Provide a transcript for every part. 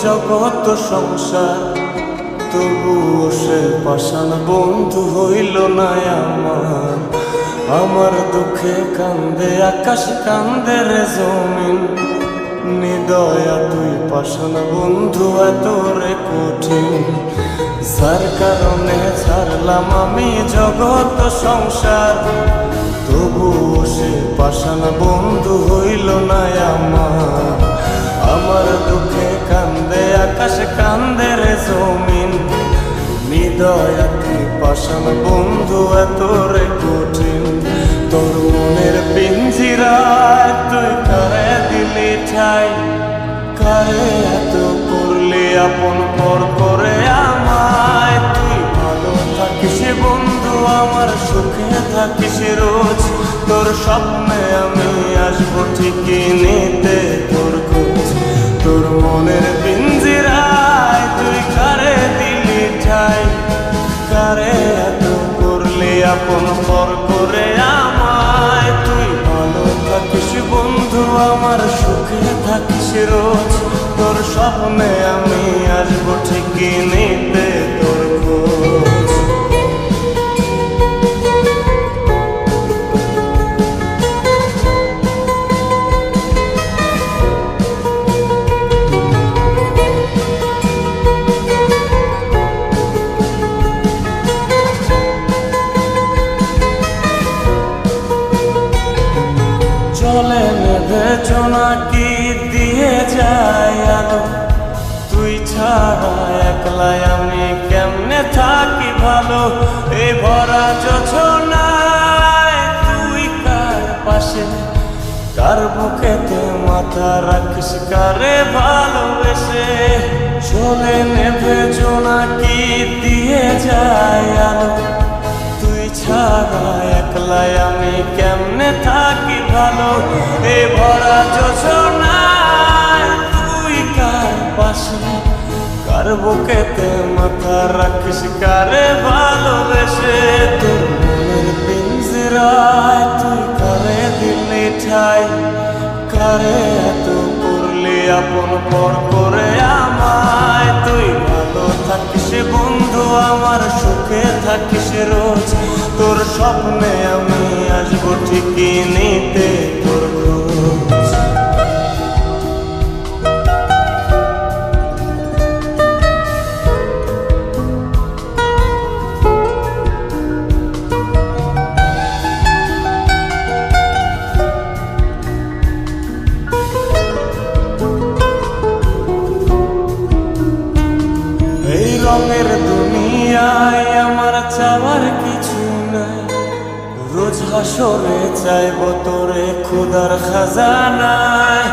জগৎ সংসার, তবুও সে পাষাণ বন্ধু হইল না আমার। আমার দুঃখে কান্দে আকাশ, কান্দে রে জমিন, নিদয়া তুই পাষাণ বন্ধু এত রে কঠিন। যার কারণে ছাড়লাম আমি জগৎ সংসার, তবুও সে পাষাণ বন্ধু হইল না আমার। আমার দুঃখে কান্দে আকাশ, কান্দে রে জমিন, নিদয়া তুই পাষাণ বন্ধু এত রে কঠিন। তোর মনের পিঞ্জিরায় তুই কারে দিলি ঠাই, কারে এত করলি আপন পর করে আমায়। তুই ভালো থাকিস বন্ধু আমার, সুখে থাকিস রোজ, তোর স্বপ্নে আমি আসবো ঠিকই নিতে তোর খোঁজ। তোর মনের পিঞ্জিরায় তুই কারে দিলি ঠাই, কারে এত করলি আপন পর করে আমায়। তুই ভালো থাকিস বন্ধু আমার, সুখে থাকিস রোজ, তোর স্বপ্নে আমি আসবো ঠিকই নিতে তোর খোঁজ। চলে নেভে জোনাকি দিয়ে যায় আলো, তুই ছাড়া একলাই আমি কেমনে থাকি ভালো। এই ভরা যোছনায় তুই কার পাশে, কার বুকেতে মাথা রাখিস কারে ভালোবেসে। চলে নেভে জোনাকি দিয়ে যায় আলো, তুই ছাড়া একলাই আমি কেমনে থাকি ভালো। এ ভরা যোছনায় তুই কার পাশে, কার বুকেতে মাথা রাখিস কারে ভালোবেসে। তোর মনের পিঞ্জিরায় তুই কারে দিলি ঠাই, কারে এত করলি আপন পর করে আমায়। তুই ভালো থাকিস বন্ধু আমার, সুখে থাকিস রোজ, তোর স্বপ্নে আমি আসবো ঠিকই নিতে তোর খোঁজ। এই রঙের দুনিয়ায় আমার চাওয়ার কিছু নাই, রোজ হাসরে চাইব তোরে খোদার খাজানায়।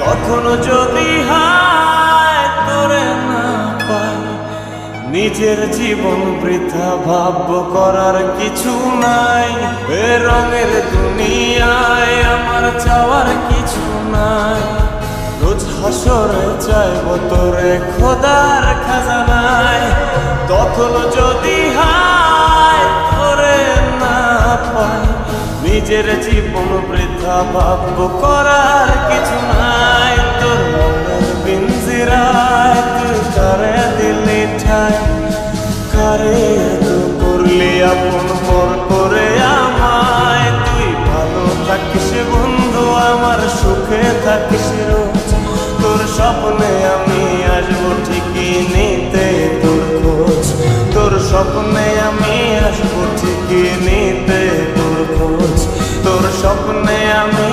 তখন যদি হায় তোরে না পাই, নিজের জীবন বৃথা ভাবব করার কিছু নাই। এ রঙের দুনিয়ায় আমার চাওয়ার কিছু নাই, রোজ হাসরে চাইব তোরে খোদার খাজানায়। তখন যদি হায় তোরে না পাই, নিজের জীবন বৃথা ভাবব করার কিছু নাই। তোর মনের পিঞ্জিরায় তুই কারে দিলি ঠাই, কারে এত করলি আপন পর করে আমায়। তুই ভালো থাকিস বন্ধু আমার, সুখে থাকিস রোজ, তোর স্বপ্নে আমি আসবো ঠিকই নিতে তোর খোঁজ। তোর স্বপ্নে আমি আসবো ঠিকই নিতে তোর খোঁজ, তোর স্বপ্নে আমি